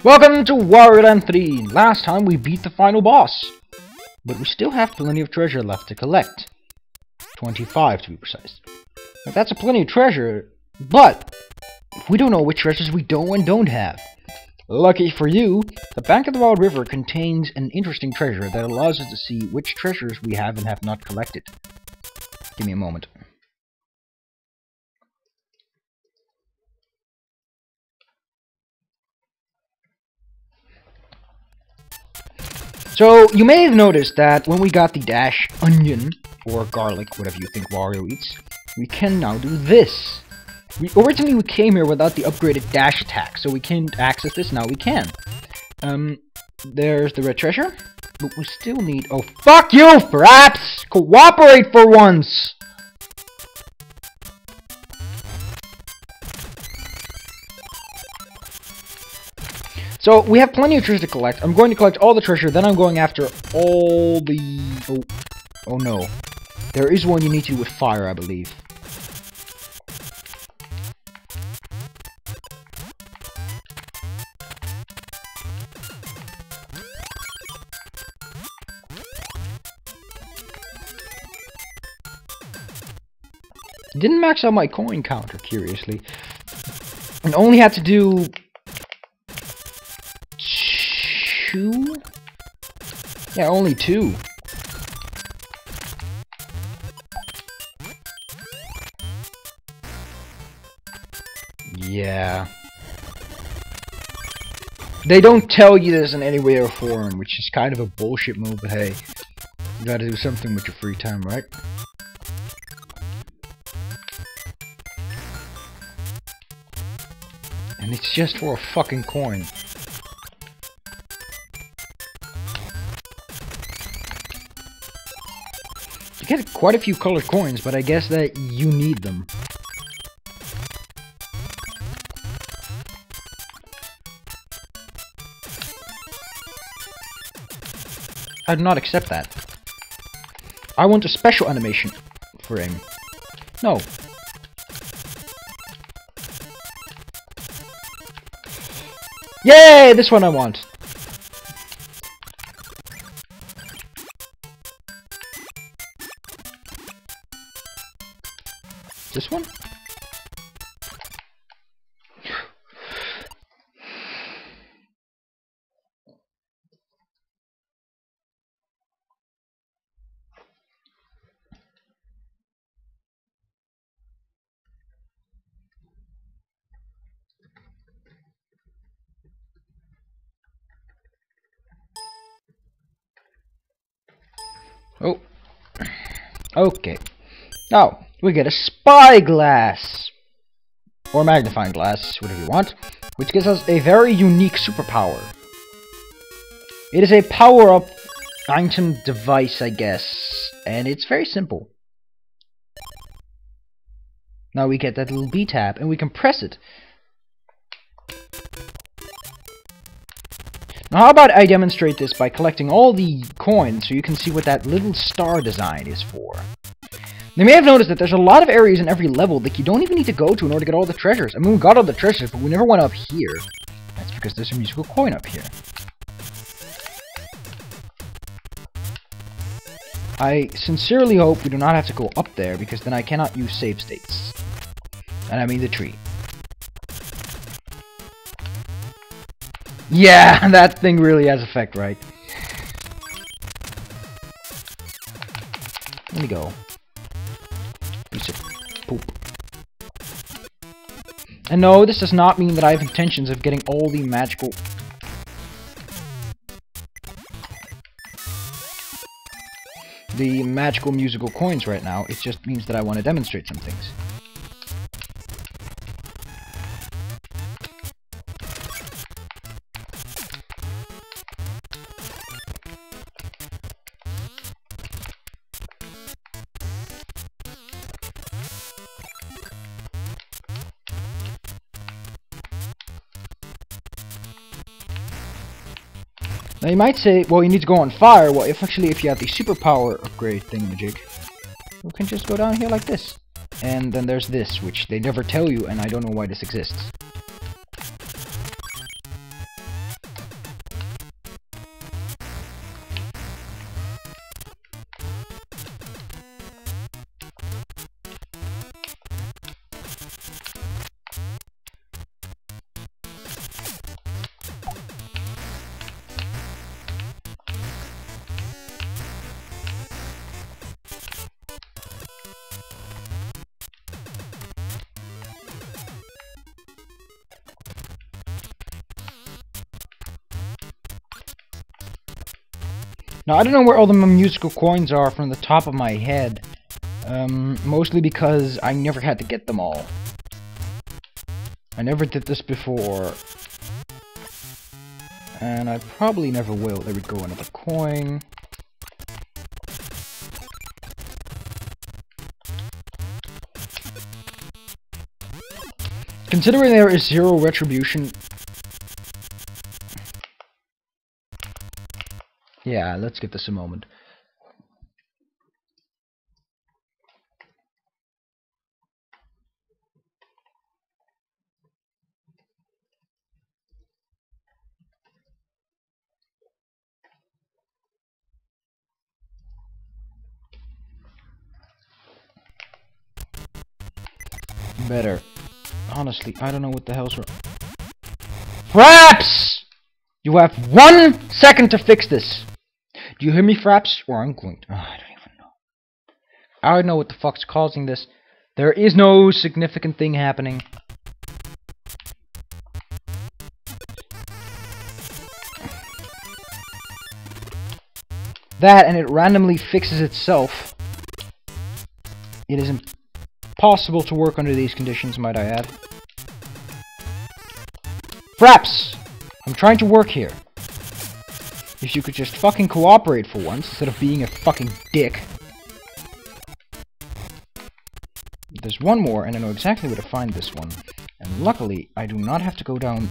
Welcome to Wario Land 3! Last time we beat the final boss. But we still have plenty of treasure left to collect. 25 to be precise. Now, that's a plenty of treasure, but we don't know which treasures we don't have. Lucky for you, the bank of the Wild River contains an interesting treasure that allows us to see which treasures we have and have not collected. Give me a moment. So, you may have noticed that when we got the dash onion, or garlic, whatever you think Wario eats, we can now do this. Originally we came here without the upgraded dash attack, so we can't access this, now we can. There's the red treasure, but we still need— oh, fuck you, Fraps! Cooperate for once! So, we have plenty of treasure to collect. I'm going to collect all the treasure, then I'm going after all the— oh no. There is one you need to do with fire, I believe. Didn't max out my coin counter, curiously. And only had to do— 2? Yeah, only 2. Yeah. They don't tell you this in any way or form, which is kind of a bullshit move, but hey, you gotta do something with your free time, right? And it's just for a fucking coin. You get quite a few colored coins, but I guess that you need them. I do not accept that. I want a special animation for him. No. Yay! This one I want. This one? Oh. Okay. Now, we get a spyglass! Or magnifying glass, whatever you want, which gives us a very unique superpower. It is a power-up item device, I guess, and it's very simple. Now we get that little B tab, and we can press it. Now how about I demonstrate this by collecting all the coins so you can see what that little star design is for. You may have noticed that there's a lot of areas in every level that you don't even need to go to in order to get all the treasures. I mean, we got all the treasures, but we never went up here. That's because there's a musical coin up here. I sincerely hope we do not have to go up there, because then I cannot use save states. And I mean the tree. Yeah, that thing really has effect, right? Let me go. Piece of poop. And no, this does not mean that I have intentions of getting all the magical... the magical musical coins right now. It just means that I want to demonstrate some things. Now you might say, well, you need to go on fire. Well, if you have the superpower upgrade thingamajig, you can just go down here like this. And then there's this, which they never tell you, and I don't know why this exists. Now, I don't know where all the musical coins are from the top of my head. Mostly because I never had to get them all. I never did this before. And I probably never will. There we go, another coin. Considering there is 0 retribution... Yeah, let's give this a moment. Better. Honestly, I don't know what the hell's wrong. Fraps! You have 1 second to fix this. Do you hear me, Fraps? Or I'm going to... Oh, I don't even know. I don't know what the fuck's causing this. There is no significant thing happening. That, and it randomly fixes itself. It is impossible to work under these conditions, might I add. Fraps! I'm trying to work here. If you could just fucking cooperate for once, instead of being a fucking dick. There's one more, and I know exactly where to find this one. And luckily, I do not have to go down,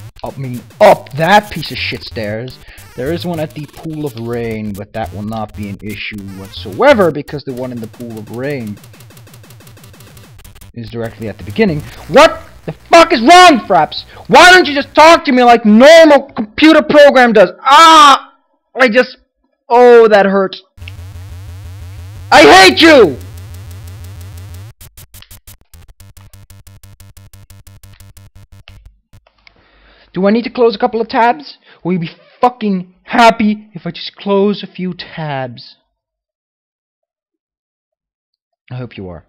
up that piece of shit stairs. There is one at the Pool of Rain, but that will not be an issue whatsoever, because the one in the Pool of Rain is directly at the beginning. What the fuck is wrong, Fraps? Why don't you just talk to me like normal computer program does? Ah! Oh, that hurts. I hate you! Do I need to close a couple of tabs? Will you be fucking happy if I just close a few tabs? I hope you are.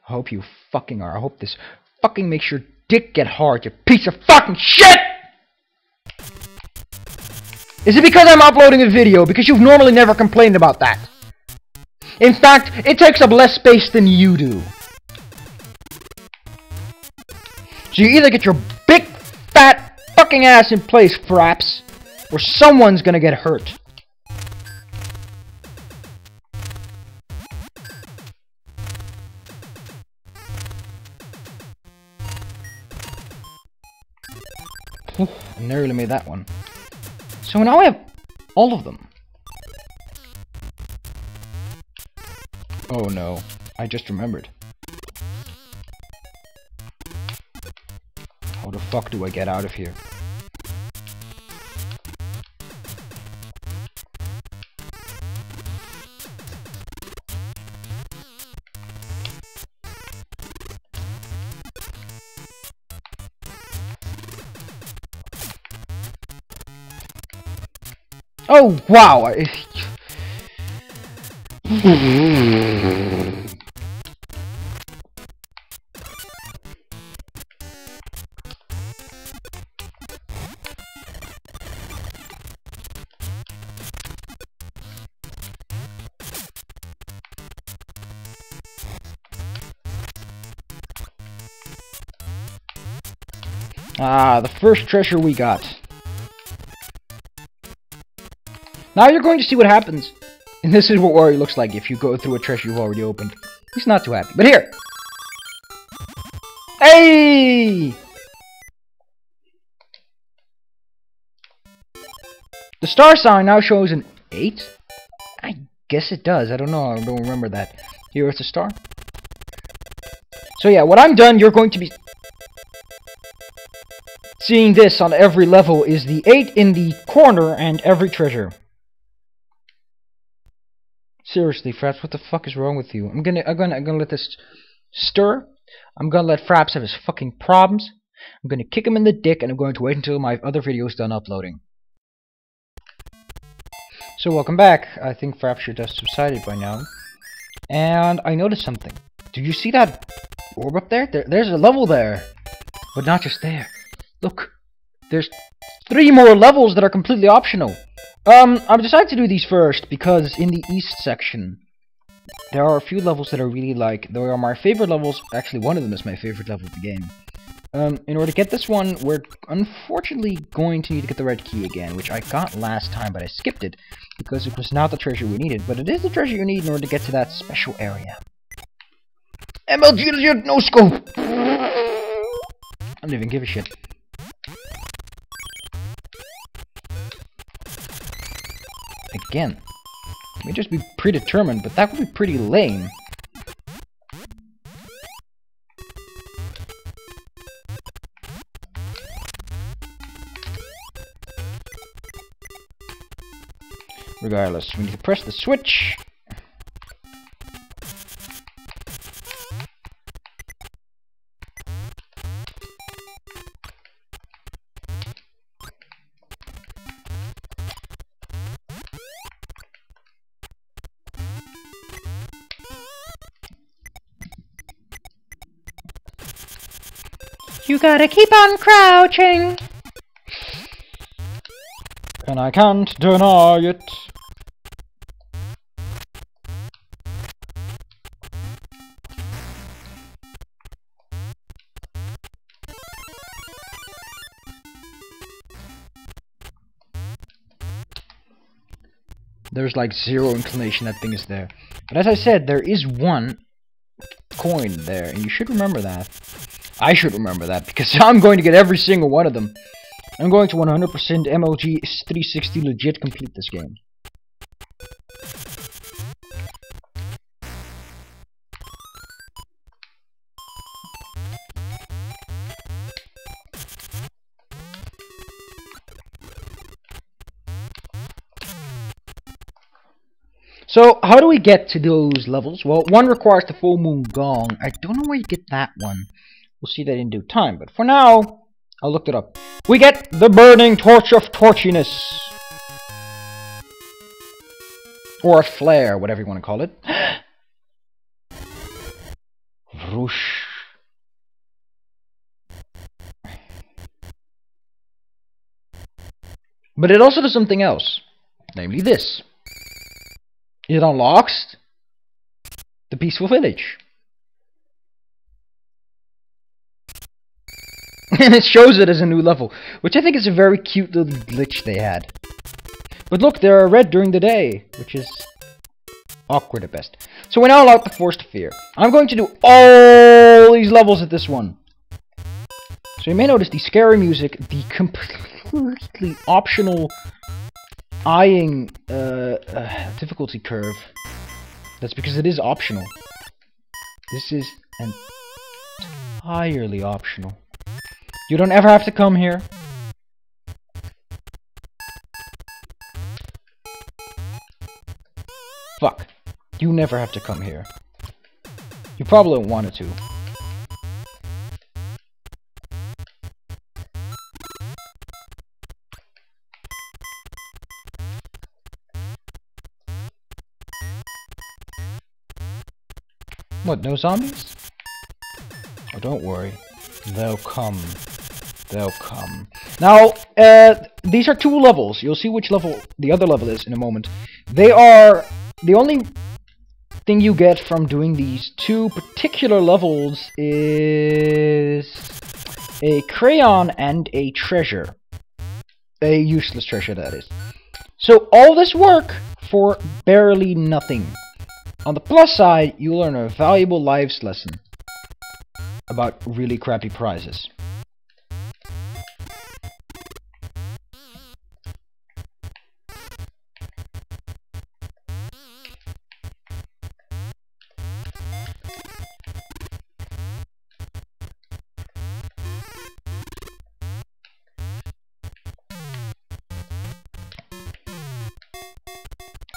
I hope you fucking are. I hope this fucking makes your dick get hard, you piece of fucking shit! Is it because I'm uploading a video? Because you've normally never complained about that. In fact, it takes up less space than you do. So you either get your big, fat, fucking ass in place, Fraps, or someone's gonna get hurt. I nearly made that one. So now I have all of them. Oh no, I just remembered. How the fuck do I get out of here? Oh, wow! Ah, the first treasure we got. Now you're going to see what happens. And this is what Wario looks like if you go through a treasure you've already opened. He's not too happy. But here! Hey! The star sign now shows an 8? I guess it does. I don't know. I don't remember that. Here it's a star. So yeah, when I'm done, you're going to be seeing this on every level is the 8 in the corner and every treasure. Seriously, Fraps, what the fuck is wrong with you? I'm gonna let this stir. I'm gonna let Fraps have his fucking problems. I'm gonna kick him in the dick, and I'm going to wait until my other video is done uploading. So welcome back. I think Fraps should have subsided by now. And I noticed something. Do you see that orb up there? There's a level there. But not just there. Look. There's 3 more levels that are completely optional. I've decided to do these first because in the east section, there are a few levels that I really like. They are my favorite levels. Actually, one of them is my favorite level of the game. In order to get this one, we're unfortunately going to need to get the red key again, which I got last time, but I skipped it because it was not the treasure we needed. But it is the treasure you need in order to get to that special area. MLG, no scope! I don't even give a shit. Again. It may just be predetermined, but that would be pretty lame. Regardless, we need to press the switch. You gotta keep on crouching. And I can't deny it. There's like zero inclination that thing is there. But as I said, there is one coin there, and you should remember that. I should remember that, because I'm going to get every single one of them. I'm going to 100% MLG 360 legit complete this game. So, how do we get to those levels? Well, one requires the full moon gong. I don't know where you get that one. We'll see that in due time, but for now, I'll look it up. We get the burning torch of torchiness. Or a flare, whatever you want to call it. Whoosh. But it also does something else. Namely this. It unlocks the peaceful village. And it shows it as a new level, which I think is a very cute little glitch they had. But look, they are red during the day, which is awkward at best. So we're now allowed to force the fear. I'm going to do all these levels at this one. So you may notice the scary music, the completely optional eyeing difficulty curve. That's because it is optional. This is entirely optional. You don't ever have to come here. Fuck. You never have to come here. You probably don't want it to. What, no zombies? Oh, don't worry. They'll come. They'll come. Now, these are two levels. You'll see which level the other level is in a moment. They are... The only thing you get from doing these two particular levels is a crayon and a treasure. A useless treasure, that is. So, all this work for barely nothing. On the plus side, you'll learn a valuable lives lesson about really crappy prizes.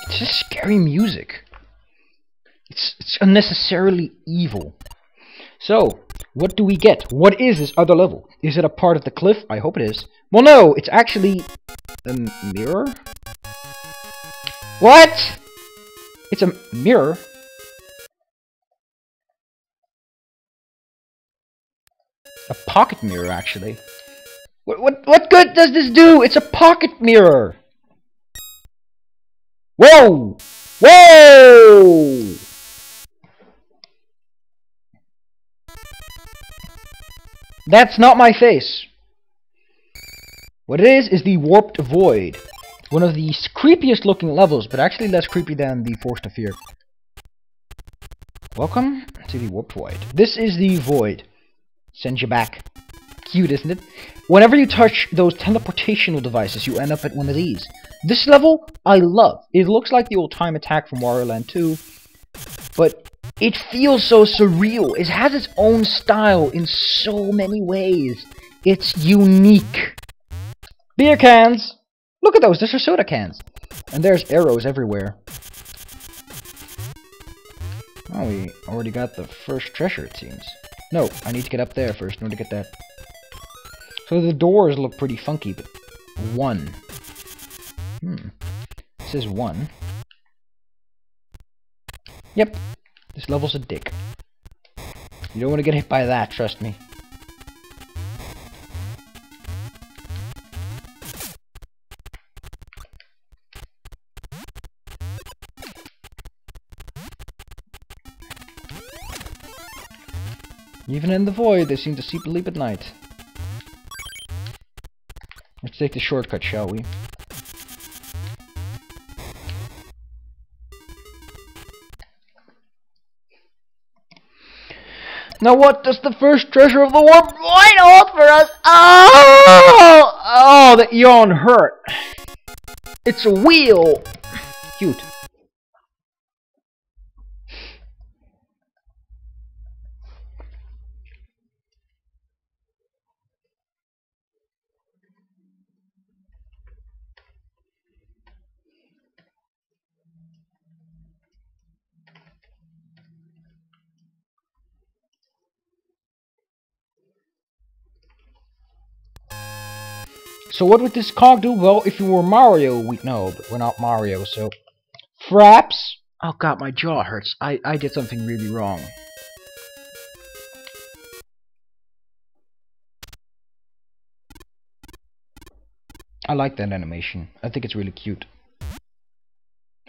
It's just scary music. It's unnecessarily evil. So, what do we get? What is this other level? Is it a part of the cliff? I hope it is. Well, no, it's actually a mirror? What? It's a mirror? A pocket mirror, actually. What good does this do? It's a pocket mirror! Whoa! Whoa! That's not my face. What it is the Warped Void. One of the creepiest looking levels, but actually less creepy than the Force to Fear. Welcome to the Warped Void. This is the Void. Sends you back. Cute, isn't it? Whenever you touch those teleportational devices, you end up at one of these. This level, I love. It looks like the old time attack from Wario Land 2, but it feels so surreal. It has its own style in so many ways. It's unique. Beer cans! Look at those, those are soda cans. And there's arrows everywhere. Oh, we already got the first treasure, it seems. No, I need to get up there first in order to get that. So the doors look pretty funky, but... 1. This is 1. Yep. This level's a dick. You don't want to get hit by that, trust me. Even in the void, they seem to sleep at night. Let's take the shortcut, shall we? Now what does the first treasure of the warp void hold for us? Oh! Oh, that yawn hurt. It's a wheel. Cute. So what would this cog do? Well, if you were Mario, we'd know, but we're not Mario, so... Fraps? Oh god, my jaw hurts. I did something really wrong. I like that animation. I think it's really cute.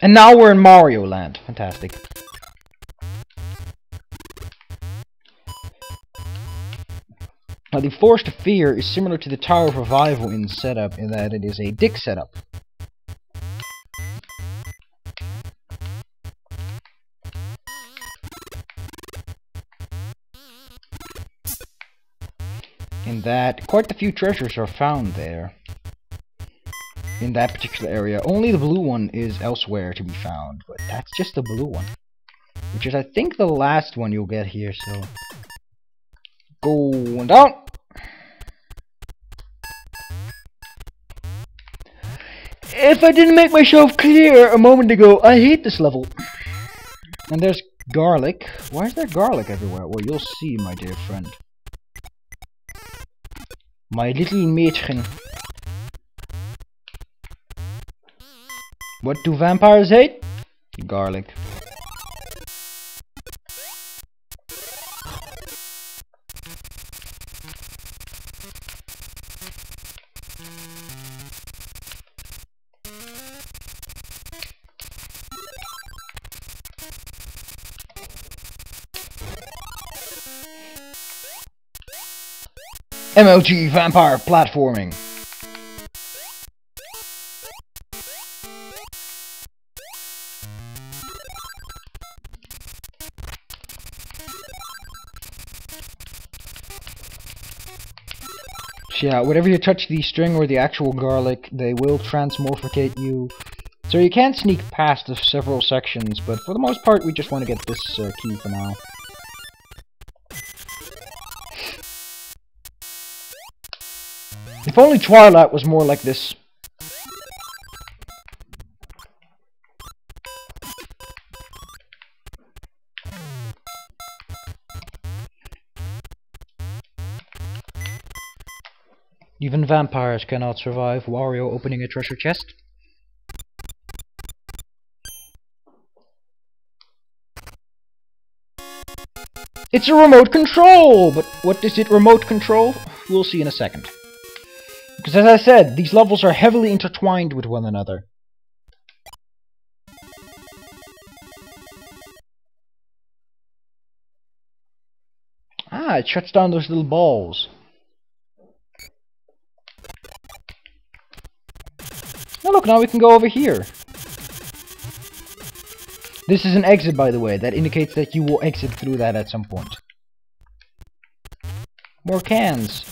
And now we're in Mario Land. Fantastic. Now, the Force to Fear is similar to the Tower of Revival in setup, in that it is a dick setup. In that, quite a few treasures are found there. In that particular area. Only the blue one is elsewhere to be found, but that's just the blue one. Which is, I think, the last one you'll get here, so... Going down! If I didn't make myself clear a moment ago, I hate this level. And there's garlic. Why is there garlic everywhere? Well, you'll see, my dear friend. My little Mädchen. What do vampires hate? Garlic. MLG vampire platforming. So yeah, whenever you touch the string or the actual garlic, they will transmorphicate you. So you can sneak past the several sections, but for the most part, we just want to get this key for now. If only Twilight was more like this. Even vampires cannot survive Wario opening a treasure chest. It's a remote control! But what does it remote control? We'll see in a second. Because as I said, these levels are heavily intertwined with one another. it shuts down those little balls. Oh look, now we can go over here. This is an exit, by the way. That indicates that you will exit through that at some point. More cans.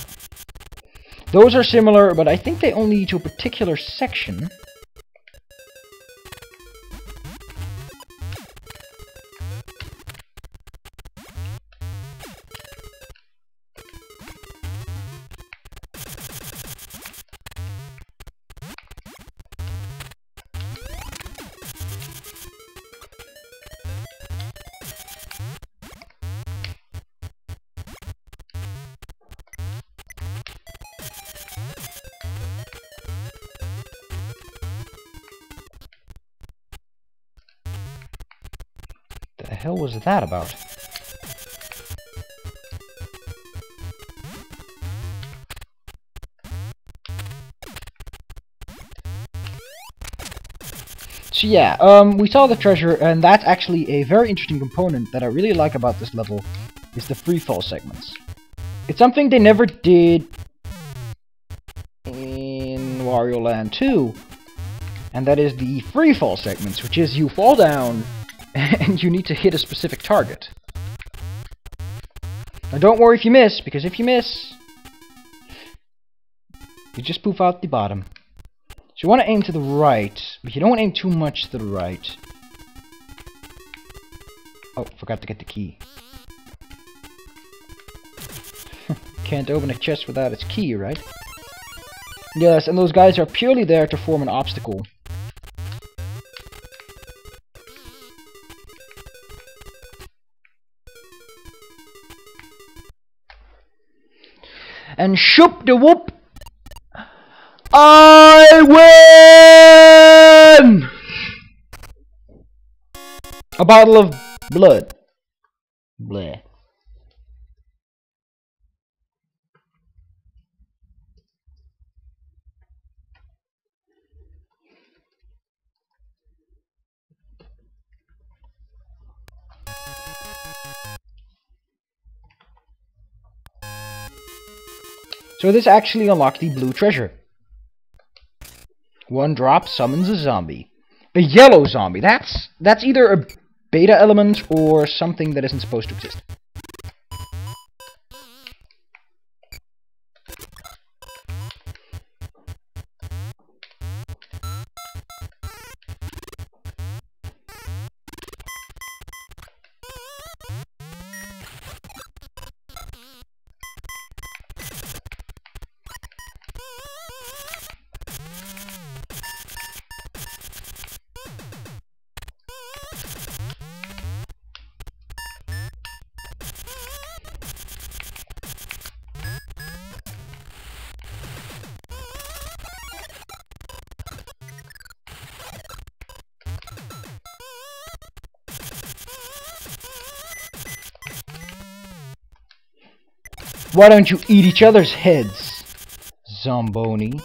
Those are similar, but I think they only lead to a particular section. The hell was that about? So yeah, we saw the treasure, and that's actually a very interesting component that I really like about this level, is the freefall segments. It's something they never did in Wario Land 2, and that is the freefall segments, which is you fall down, and you need to hit a specific target. Now don't worry if you miss, because if you miss, you just poof out the bottom. So you want to aim to the right, but you don't want to aim too much to the right. Oh, forgot to get the key. Can't open a chest without its key, right? Yes, and those guys are purely there to form an obstacle. And shoop de whoop, I win! A bottle of blood. Bleh. So this actually unlocked the blue treasure. One drop summons a zombie. A yellow zombie. That's either a beta element or something that isn't supposed to exist. Why don't you eat each other's heads, Zomboni?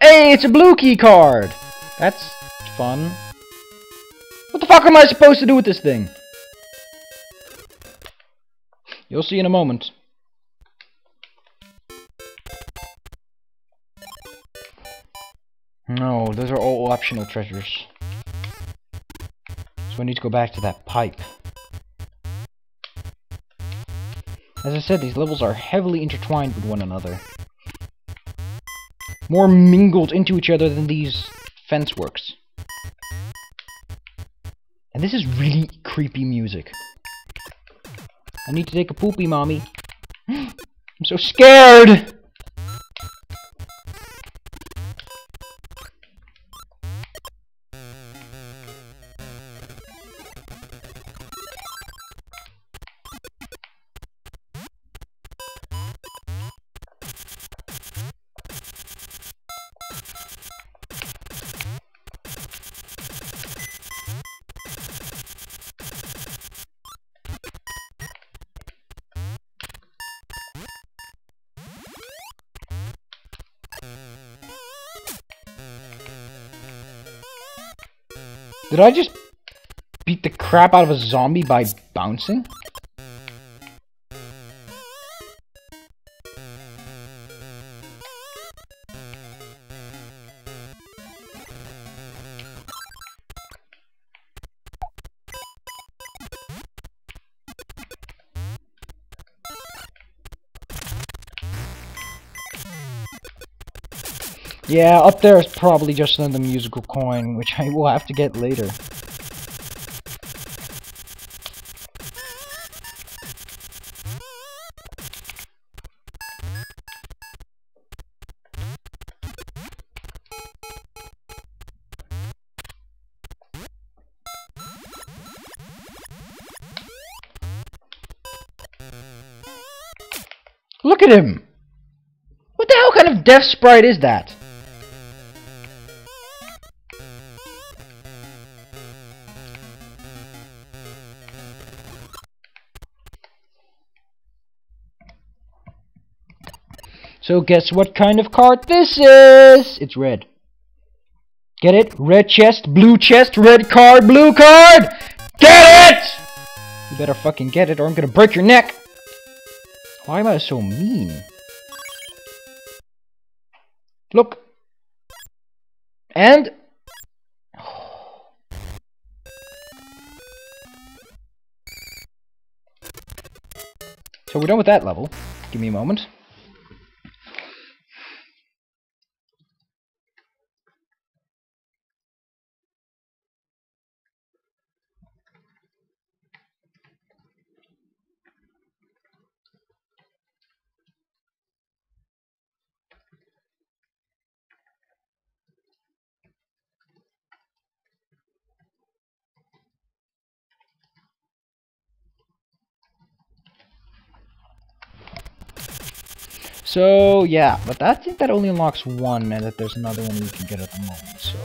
Hey, it's a blue key card! That's fun. What the fuck am I supposed to do with this thing? You'll see in a moment. No, those are all optional treasures. So I need to go back to that pipe. As I said, these levels are heavily intertwined with one another. More mingled into each other than these fence works. And this is really creepy music. I need to take a poopy, mommy. I'm so scared! Did I just beat the crap out of a zombie by bouncing? Yeah, up there is probably just another musical coin, which I will have to get later. Look at him! What the hell kind of death sprite is that? So guess what kind of card this is? It's red. Get it? Red chest, red card, blue card! Get it! You better fucking get it or I'm gonna break your neck! Why am I so mean? Look! And... So we're done with that level. Give me a moment. So, yeah, but I think that only unlocks one, and that there's another one we can get at the moment, so...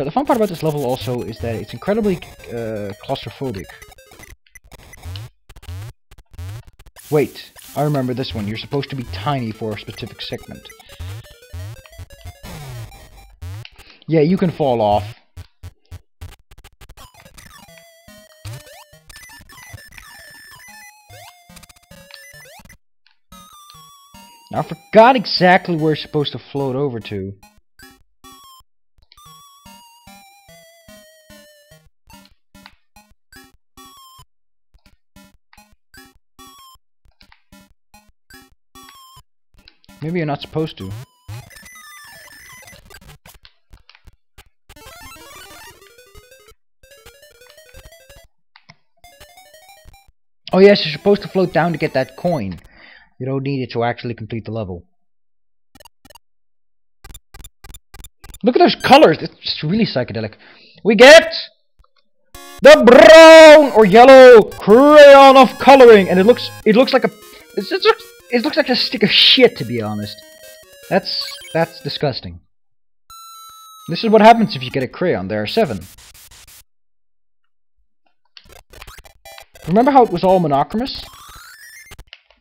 the fun part about this level also is that it's incredibly claustrophobic. Wait, I remember this one. You're supposed to be tiny for a specific segment. Yeah, you can fall off. Now, I forgot exactly where it's supposed to float over to. Maybe you're not supposed to. Oh yes, you're supposed to float down to get that coin. You don't need it to actually complete the level. Look at those colors! It's just really psychedelic. We get the brown or yellow crayon of coloring, and it looks like a it looks like a stick of shit, to be honest. That's disgusting. This is what happens if you get a crayon. There are 7. Remember how it was all monochromous?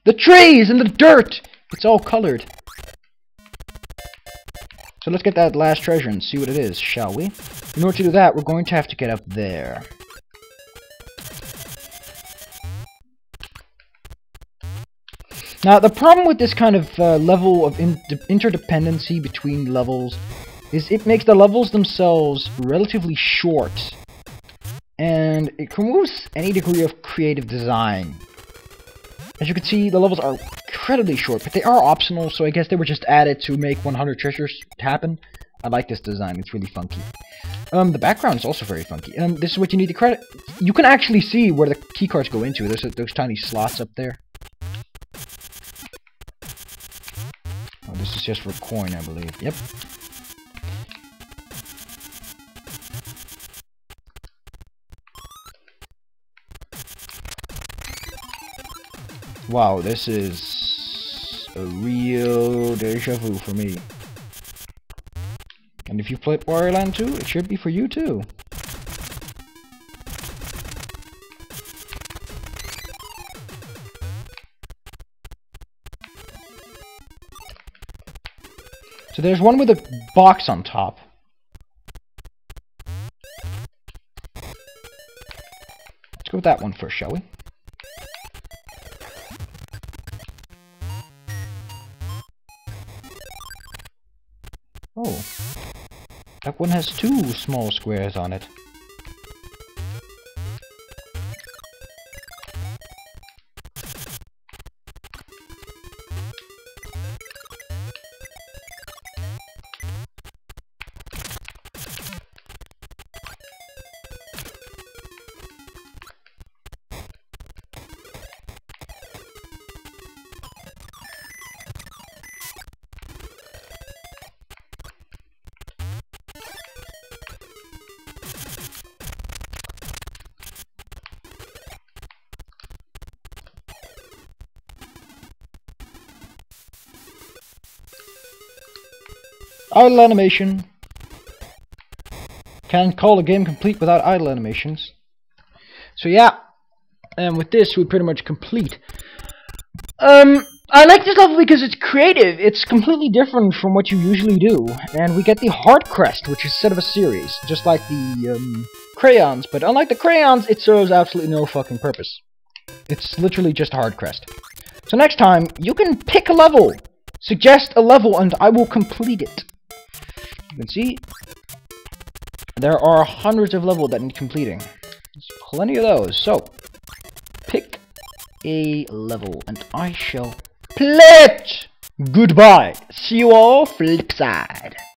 The trees and the dirt! It's all colored. So let's get that last treasure and see what it is, shall we? In order to do that, we're going to have to get up there. Now, the problem with this kind of level of interdependency between levels is it makes the levels themselves relatively short. And it removes any degree of creative design. As you can see, the levels are incredibly short, but they are optional, so I guess they were just added to make 100 treasures happen. I like this design, it's really funky. The background is also very funky. This is what you need to credit. You can actually see where the keycards go into. There's those tiny slots up there. Oh, this is just for a coin, I believe. Yep. Wow, this is a real deja vu for me. And if you've played Wario Land 2, it should be for you too. So there's one with a box on top. with that one first, shall we? Oh. That one has 2 small squares on it. Idle animation. Can't call a game complete without idle animations. So yeah, and with this we're pretty much complete. I like this level because it's creative. It's completely different from what you usually do, and we get the hard crest, which is set of a series, just like the crayons. But unlike the crayons, it serves absolutely no fucking purpose. It's literally just a hard crest. So next time you can pick a level, suggest a level, and I will complete it. You can see there are hundreds of levels that need completing. There's plenty of those. So pick a level and I shall play it. Goodbye. See you all flip side.